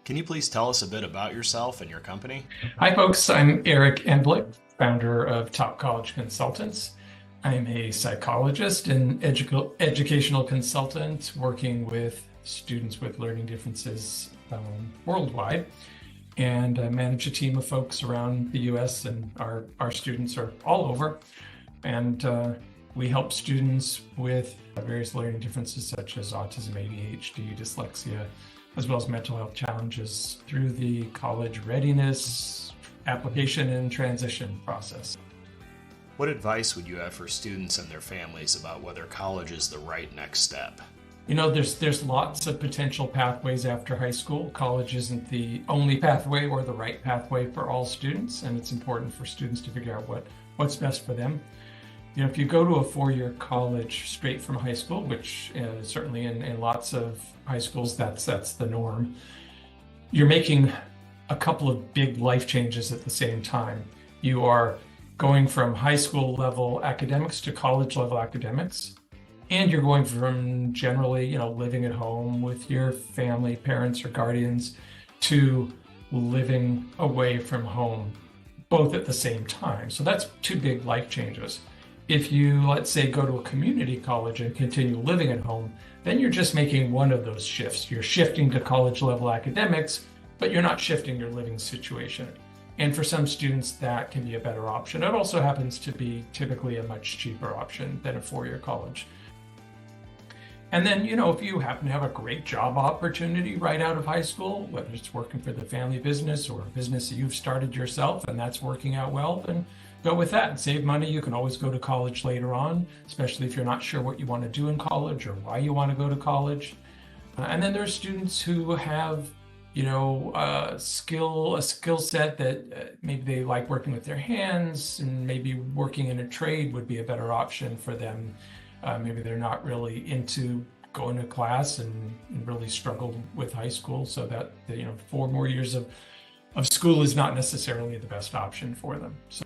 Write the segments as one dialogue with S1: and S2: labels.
S1: Can you please tell us a bit about yourself and your company?
S2: Hi, folks. I'm Eric Endlich, founder of Top College Consultants. I'm a psychologist and educational consultant working with students with learning differences worldwide. And I manage a team of folks around the US, and our students are all over. And we help students with various learning differences such as autism, ADHD, dyslexia, as well as mental health challenges through the college readiness, application, and transition process.
S1: What advice would you have for students and their families about whether college is the right next step?
S2: You know, there's lots of potential pathways after high school. College isn't the only pathway or the right pathway for all students, and it's important for students to figure out what's best for them. You know, if you go to a four-year college straight from high school, which certainly in lots of high schools, that's the norm, you're making a couple of big life changes at the same time. You are going from high school level academics to college level academics, and you're going from generally, living at home with your family, parents or guardians, to living away from home, both at the same time. So that's two big life changes. If you, let's say, go to a community college and continue living at home, then you're just making one of those shifts. You're shifting to college level academics, but you're not shifting your living situation. And for some students, that can be a better option. It also happens to be typically a much cheaper option than a four-year college. And then, if you happen to have a great job opportunity right out of high school, whether it's working for the family business or a business that you've started yourself and that's working out well, then go with that and save money. You can always go to college later on, especially if you're not sure what you want to do in college or why you want to go to college. And then there's students who have, a skill set that maybe they like working with their hands, and maybe working in a trade would be a better option for them. Maybe they're not really into going to class and really struggled with high school, so that 4 more years of school is not necessarily the best option for them. So,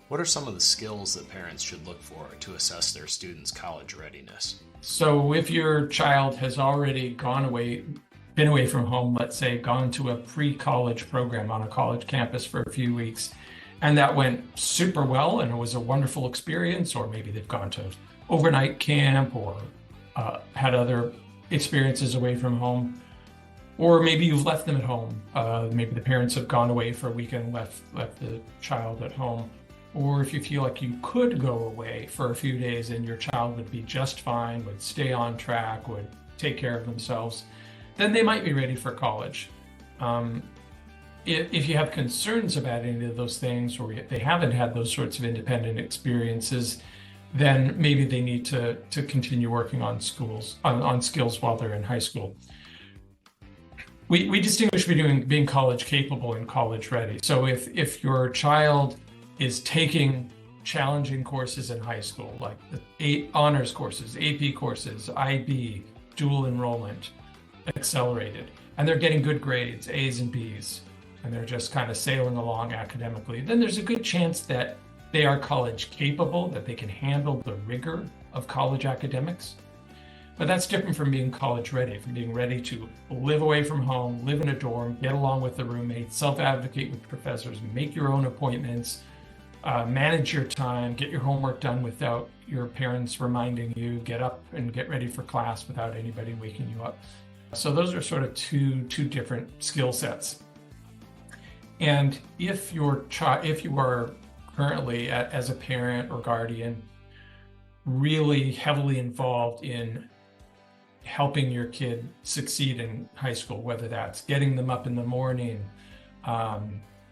S1: what are some of the skills that parents should look for to assess their students' college readiness?
S2: So if your child has already been away from home, let's say gone to a pre-college program on a college campus for a few weeks, and that went super well and it was a wonderful experience, or maybe they've gone to overnight camp or had other experiences away from home, or maybe you've left them at home. Maybe the parents have gone away for a weekend, left the child at home. Or if you feel like you could go away for a few days and your child would be just fine, would stay on track, would take care of themselves, then they might be ready for college. If you have concerns about any of those things, or they haven't had those sorts of independent experiences, then maybe they need to continue working on skills while they're in high school. We distinguish between being college capable and college ready. So if your child is taking challenging courses in high school, like the 8 honors courses, AP courses, IB, dual enrollment, accelerated, and they're getting good grades, A's and B's, and they're just kind of sailing along academically, then there's a good chance that they are college capable, that they can handle the rigor of college academics. But that's different from being college ready, from being ready to live away from home, live in a dorm, get along with the roommates, self-advocate with professors, make your own appointments, manage your time, get your homework done without your parents reminding you, get up and get ready for class without anybody waking you up. So those are sort of two different skill sets. And if you are currently, as a parent or guardian, really heavily involved in helping your kid succeed in high school, whether that's getting them up in the morning,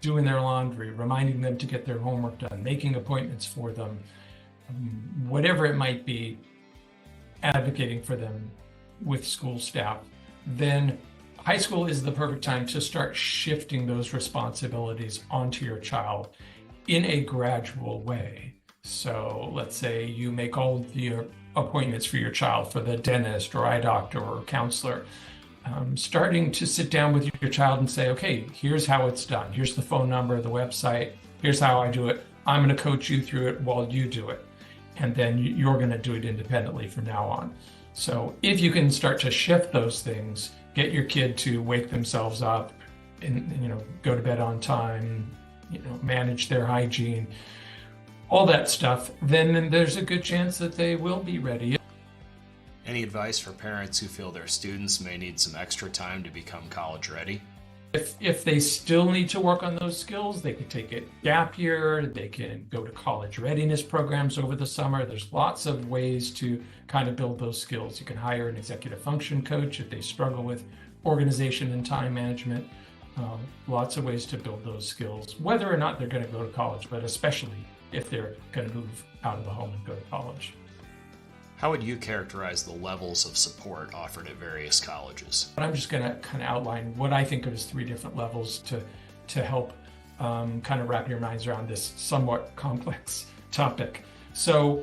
S2: doing their laundry, reminding them to get their homework done, making appointments for them, whatever it might be, advocating for them with school staff, then high school is the perfect time to start shifting those responsibilities onto your child in a gradual way. So let's say you make all of your appointments for your child, for the dentist or eye doctor or counselor, starting to sit down with your child and say, okay, here's how it's done. Here's the phone number, the website. Here's how I do it. I'm going to coach you through it while you do it. And then you're going to do it independently from now on. So if you can start to shift those things, get your kid to wake themselves up, go to bed on time, manage their hygiene, all that stuff, then there's a good chance that they will be ready.
S1: Any advice for parents who feel their students may need some extra time to become college ready?
S2: If they still need to work on those skills, they could take a gap year, they can go to college readiness programs over the summer. There's lots of ways to kind of build those skills. You can hire an executive function coach if they struggle with organization and time management. Lots of ways to build those skills, whether or not they're going to go to college, but especially if they're going to move out of the home and go to college.
S1: How would you characterize the levels of support offered at various colleges?
S2: I'm just going to kind of outline what I think of as 3 different levels to help kind of wrap your minds around this somewhat complex topic. So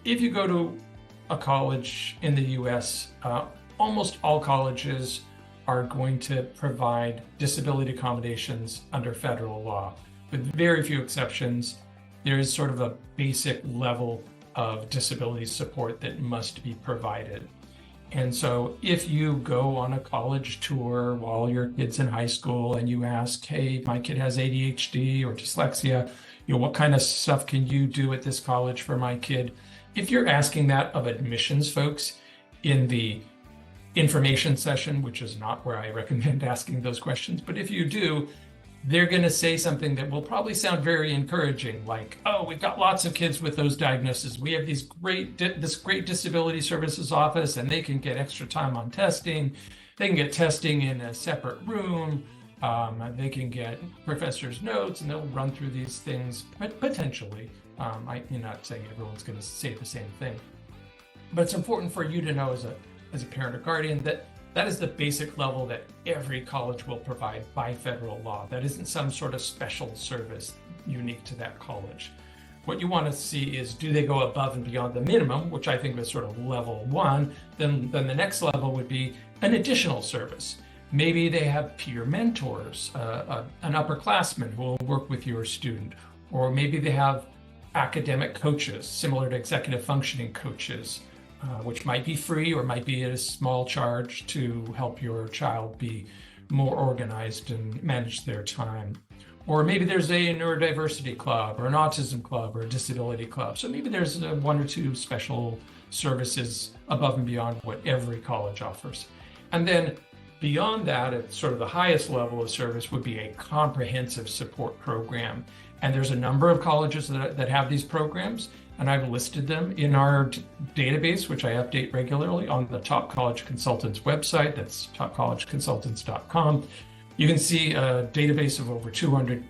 S2: if you go to a college in the US, almost all colleges are going to provide disability accommodations under federal law. With very few exceptions, there is sort of a basic level of disability support that must be provided. And so if you go on a college tour while your kid's in high school and you ask, hey, my kid has ADHD or dyslexia, what kind of stuff can you do at this college for my kid? If you're asking that of admissions folks in the information session, which is not where I recommend asking those questions, but if you do, they're going to say something that will probably sound very encouraging, like, oh, we've got lots of kids with those diagnoses. We have this great disability services office, and they can get extra time on testing. They can get testing in a separate room. They can get professors' notes, and they'll run through these things, potentially. I'm not saying everyone's going to say the same thing. But it's important for you to know as a parent or guardian that is the basic level that every college will provide by federal law. That isn't some sort of special service unique to that college. What you want to see is, do they go above and beyond the minimum, which I think is sort of level 1. Then the next level would be an additional service. Maybe they have peer mentors, an upperclassman who will work with your student, or maybe they have academic coaches, similar to executive functioning coaches, which might be free or might be at a small charge to help your child be more organized and manage their time. Or maybe there's a neurodiversity club or an autism club or a disability club. So maybe there's 1 or 2 special services above and beyond what every college offers. And then beyond that, at sort of the highest level of service would be a comprehensive support program. And there's a number of colleges that have these programs, and I've listed them in our database, which I update regularly on the Top College Consultants website. That's topcollegeconsultants.com. You can see a database of over 200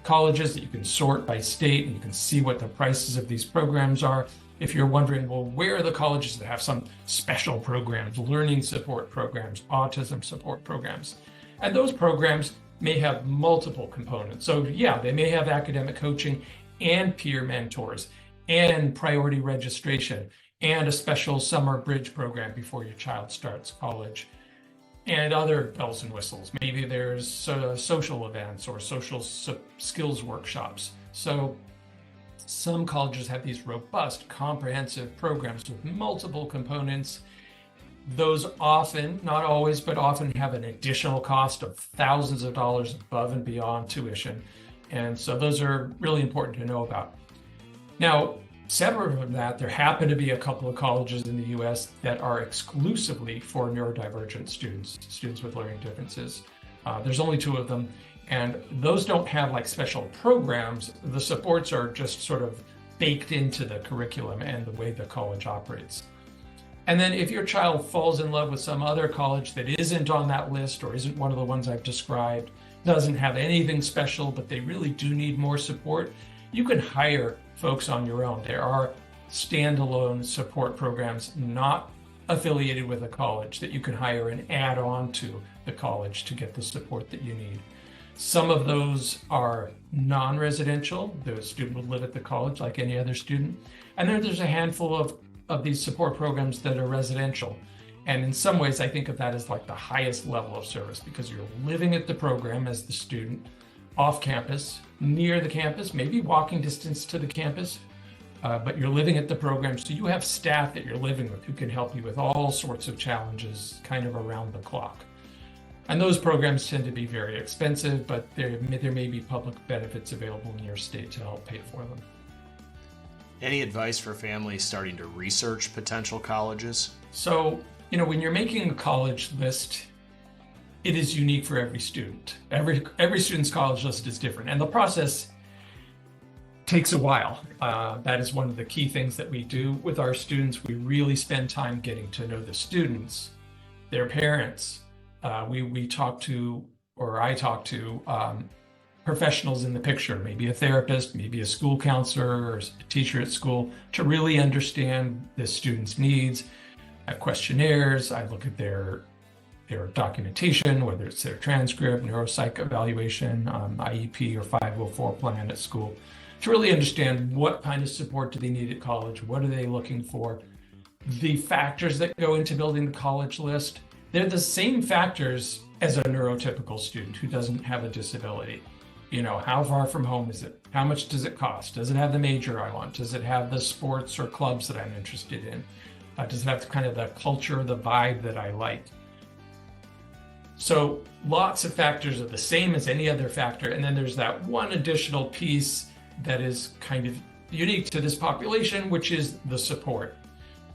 S2: colleges that you can sort by state, and you can see what the prices of these programs are. If you're wondering, well, where are the colleges that have some special programs, learning support programs, autism support programs? And those programs may have multiple components. So yeah, they may have academic coaching and peer mentors and priority registration and a special summer bridge program before your child starts college and other bells and whistles. Maybe there's social events or social skills workshops. So some colleges have these robust, comprehensive programs with multiple components. Those often, not always, but often have an additional cost of thousands of dollars above and beyond tuition. And so those are really important to know about. Now, separate from that, there happen to be a couple of colleges in the US that are exclusively for neurodivergent students with learning differences. There's only 2 of them, and those don't have like special programs. The supports are just sort of baked into the curriculum and the way the college operates. And then if your child falls in love with some other college that isn't on that list or isn't one of the ones I've described, doesn't have anything special, but they really do need more support, you can hire folks on your own. There are standalone support programs not affiliated with a college that you can hire and add on to the college to get the support that you need. Some of those are non-residential. The student would live at the college like any other student. And then there's a handful of these support programs that are residential. And in some ways, I think of that as like the highest level of service, because you're living at the program as the student, off campus, near the campus, maybe walking distance to the campus, but you're living at the program. So you have staff that you're living with who can help you with all sorts of challenges kind of around the clock. And those programs tend to be very expensive, but there may be public benefits available in your state to help pay for them.
S1: Any advice for families starting to research potential colleges?
S2: So, when you're making a college list, it is unique for every student. Every student's college list is different, and the process takes a while. That is one of the key things that we do with our students. We really spend time getting to know the students, their parents. I talk to professionals in the picture, maybe a therapist, maybe a school counselor or a teacher at school, to really understand the student's needs. I have questionnaires. I look at their documentation, whether it's their transcript, neuropsych evaluation, IEP or 504 plan at school, to really understand what kind of support do they need at college, what are they looking for. The factors that go into building the college list, they're the same factors as a neurotypical student who doesn't have a disability. How far from home is it? How much does it cost? Does it have the major I want? Does it have the sports or clubs that I'm interested in? Does it have kind of the culture, the vibe that I like? So lots of factors are the same as any other factor. And then there's that one additional piece that is kind of unique to this population, which is the support.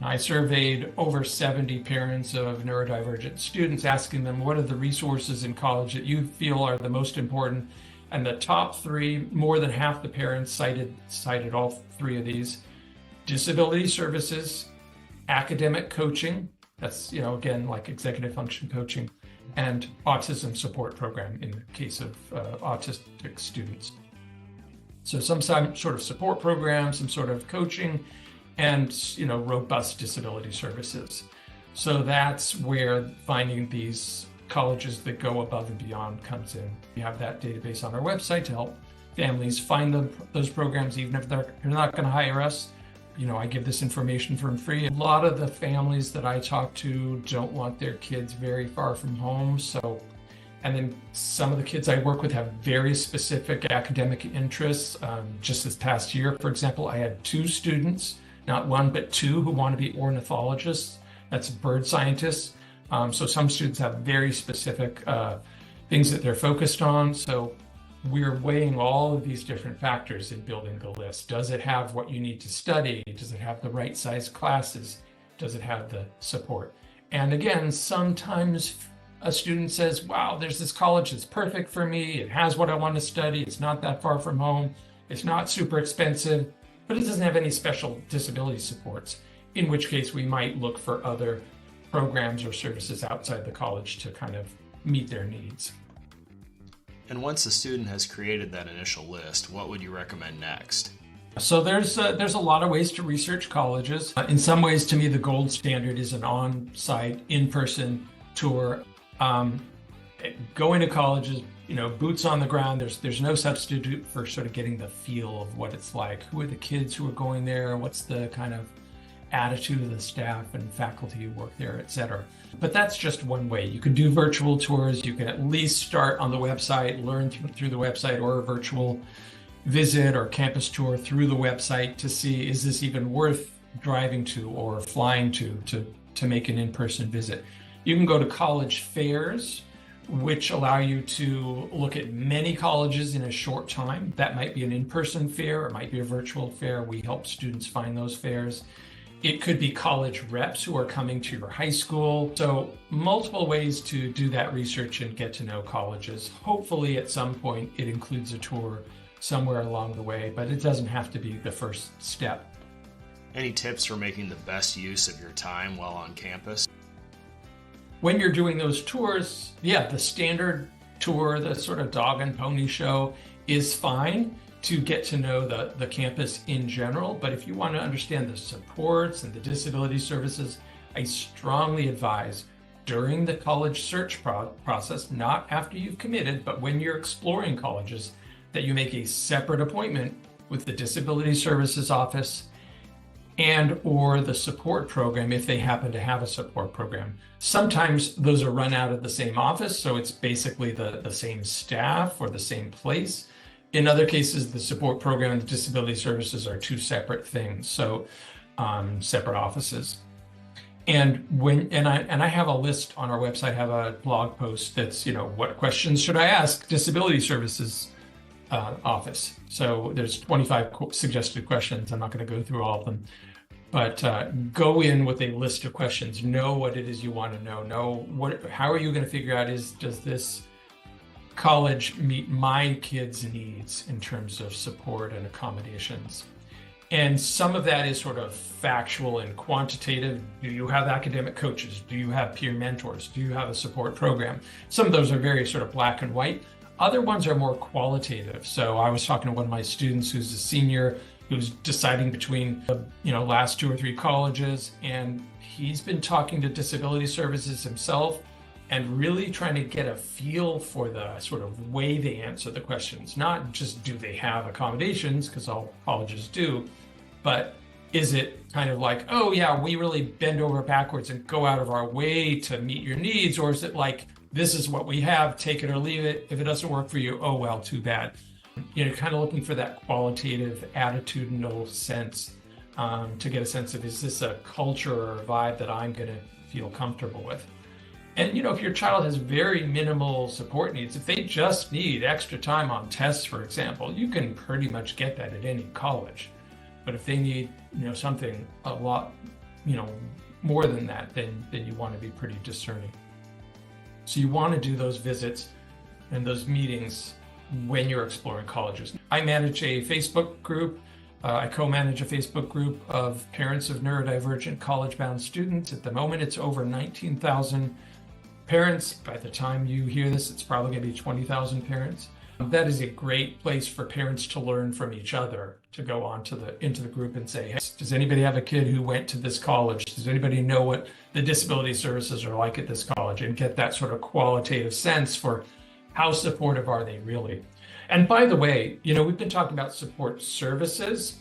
S2: I surveyed over 70 parents of neurodivergent students, asking them what are the resources in college that you feel are the most important. And the top three, more than half the parents cited all three of these: disability services, academic coaching, that's, again, like executive function coaching, and autism support program in the case of autistic students. So some sort of support program, some sort of coaching, and robust disability services. So that's where finding these colleges that go above and beyond comes in. We have that database on our website to help families find those programs, even if they're not going to hire us. I give this information for free. A lot of the families that I talk to don't want their kids very far from home. And then some of the kids I work with have very specific academic interests. Just this past year, for example, I had 2 students, not one, but 2, who want to be ornithologists. That's bird scientists. So some students have very specific things that they're focused on. So we're weighing all of these different factors in building the list. Does it have what you need to study? Does it have the right size classes? Does it have the support? And again, sometimes a student says, wow, there's this college that's perfect for me. It has what I want to study. It's not that far from home. It's not super expensive, but it doesn't have any special disability supports, in which case we might look for other programs or services outside the college to kind of meet their needs.
S1: And once the student has created that initial list, what would you recommend next?
S2: So there's a lot of ways to research colleges. In some ways, to me, the gold standard is an on-site, in-person tour. Going to colleges, boots on the ground. There's no substitute for sort of getting the feel of what it's like. Who are the kids who are going there? What's the kind of attitude of the staff and faculty who work there, et cetera. But that's just one way. You can do virtual tours. You can at least start on the website, learn through the website, or a virtual visit or campus tour through the website to see, is this even worth driving to or flying to make an in-person visit. You can go to college fairs, which allow you to look at many colleges in a short time. That might be an in-person fair, or it might be a virtual fair. We help students find those fairs. It could be college reps who are coming to your high school. So multiple ways to do that research and get to know colleges. Hopefully at some point it includes a tour somewhere along the way, but it doesn't have to be the first step.
S1: Any tips for making the best use of your time while on campus?
S2: When you're doing those tours, the standard tour, the sort of dog and pony show, is fine to get to know the campus in general. But if you want to understand the supports and the disability services, I strongly advise during the college search process, not after you've committed, but when you're exploring colleges, that you make a separate appointment with the disability services office and or the support program if they happen to have a support program. Sometimes those are run out of the same office, so it's basically the same staff or the same place. In other cases, the support program and the disability services are 2 separate things, so separate offices. And I have a list on our website, have a blog post that's, what questions should I ask Disability Services office? So there's 25 suggested questions. I'm not going to go through all of them, but go in with a list of questions. Know what it is you want to know. How are you going to figure out does this college meet my kids' needs in terms of support and accommodations? And some of that is sort of factual and quantitative. Do you have academic coaches? Do you have peer mentors? Do you have a support program? Some of those are very sort of black and white. Other ones are more qualitative. So I was talking to one of my students who's a senior who's deciding between the last 2 or 3 colleges, and he's been talking to Disability Services himself and really trying to get a feel for the sort of way they answer the questions. Not just do they have accommodations, because all colleges do, but is it kind of like, oh yeah, we really bend over backwards and go out of our way to meet your needs? Or is it like, this is what we have, take it or leave it. If it doesn't work for you, oh well, too bad. Kind of looking for that qualitative, attitudinal sense to get a sense of, is this a culture or a vibe that I'm going to feel comfortable with? And, if your child has very minimal support needs, if they just need extra time on tests, for example, you can pretty much get that at any college. But if they need, something a lot, more than that, then you want to be pretty discerning. So you want to do those visits and those meetings when you're exploring colleges. I manage a Facebook group. I co-manage a Facebook group of parents of neurodivergent college-bound students. At the moment, it's over 19,000 parents. By the time you hear this, it's probably going to be 20,000 parents. That is a great place for parents to learn from each other, to go on into the group and say, hey, does anybody have a kid who went to this college? Does anybody know what the disability services are like at this college? And get that sort of qualitative sense for how supportive are they really. And by the way, we've been talking about support services.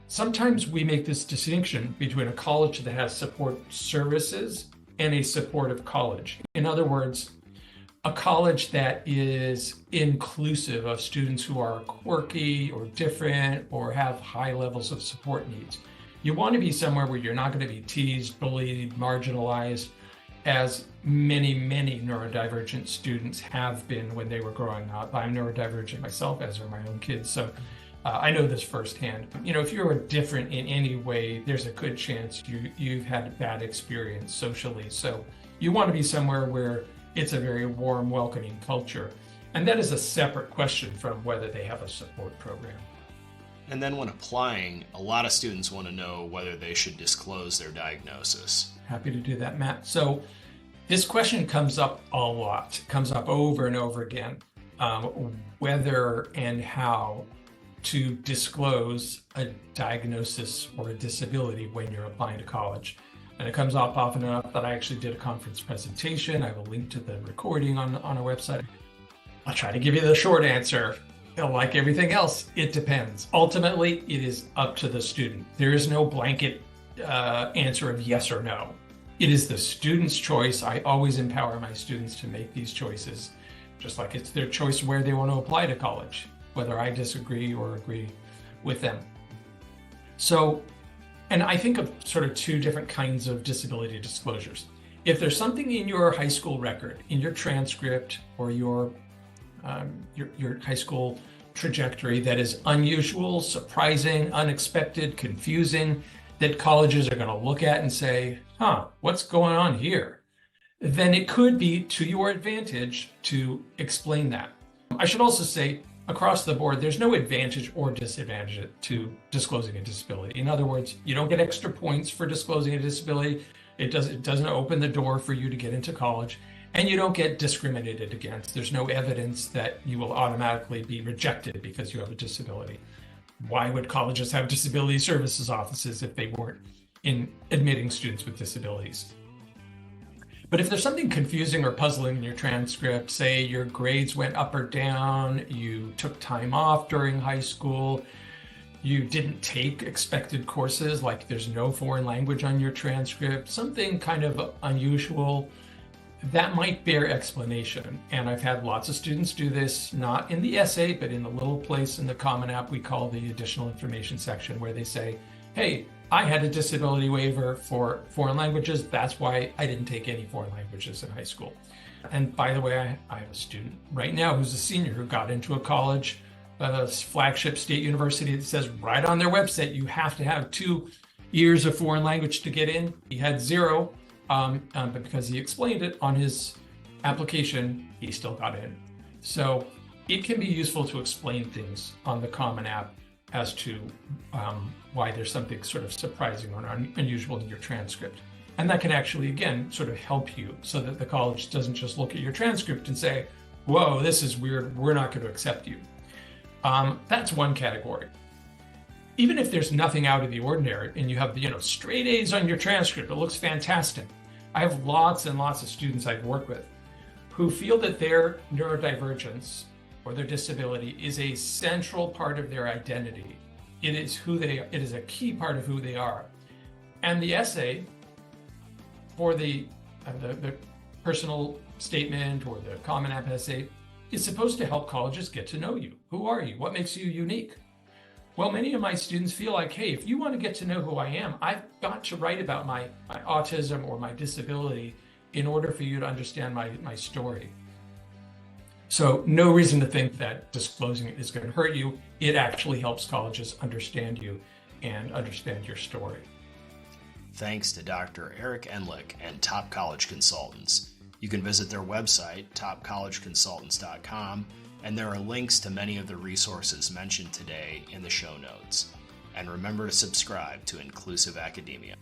S2: Sometimes we make this distinction between a college that has support services and a supportive college. In other words, a college that is inclusive of students who are quirky or different or have high levels of support needs. You want to be somewhere where you're not going to be teased, bullied, marginalized, as many, many neurodivergent students have been when they were growing up. I'm neurodivergent myself, as are my own kids. So I know this firsthand. If you're different in any way, there's a good chance you've had a bad experience socially. So you want to be somewhere where it's a very warm, welcoming culture. And that is a separate question from whether they have a support program.
S1: And then when applying, a lot of students want to know whether they should disclose their diagnosis.
S2: Happy to do that, Matt. So this question comes up a lot, comes up over and over again, whether and how to disclose a diagnosis or a disability when you're applying to college. And it comes up often enough that I actually did a conference presentation. I have a link to the recording on our website. I'll try to give you the short answer. Like everything else, it depends. Ultimately, it is up to the student. There is no blanket answer of yes or no. It is the student's choice. I always empower my students to make these choices, just like it's their choice where they want to apply to college, whether I disagree or agree with them. So, and I think of sort of 2 different kinds of disability disclosures. If there's something in your high school record, in your transcript or your high school trajectory that is unusual, surprising, unexpected, confusing, that colleges are going to look at and say, what's going on here? Then it could be to your advantage to explain that. I should also say, across the board, there's no advantage or disadvantage to disclosing a disability. In other words, you don't get extra points for disclosing a disability. It doesn't open the door for you to get into college, and you don't get discriminated against. There's no evidence that you will automatically be rejected because you have a disability. Why would colleges have disability services offices if they weren't in admitting students with disabilities? But if there's something confusing or puzzling in your transcript, say your grades went up or down, you took time off during high school, you didn't take expected courses, like there's no foreign language on your transcript, something kind of unusual, that might bear explanation. And I've had lots of students do this, not in the essay, but in the little place in the Common App we call the additional information section, where they say, hey, I had a disability waiver for foreign languages. That's why I didn't take any foreign languages in high school. And by the way, I have a student right now who's a senior who got into a college, a flagship state university that says right on their website, you have to have 2 years of foreign language to get in. He had 0, but because he explained it on his application, he still got in. So it can be useful to explain things on the Common App as to why there's something sort of surprising or unusual in your transcript. And that can actually, again, sort of help you so that the college doesn't just look at your transcript and say, whoa, this is weird, we're not going to accept you. That's one category. Even if there's nothing out of the ordinary and you have, straight A's on your transcript, it looks fantastic. I have lots and lots of students I've worked with who feel that their neurodivergence or their disability is a central part of their identity. It is a key part of who they are. And the essay for the personal statement or the Common App essay is supposed to help colleges get to know you. Who are you? What makes you unique? Well, many of my students feel like, hey, if you want to get to know who I am, I've got to write about my autism or my disability in order for you to understand my story. So no reason to think that disclosing it is going to hurt you. It actually helps colleges understand you and understand your story.
S1: Thanks to Dr. Eric Endlich and Top College Consultants. You can visit their website, topcollegeconsultants.com, and there are links to many of the resources mentioned today in the show notes. And remember to subscribe to Inclusive Academia.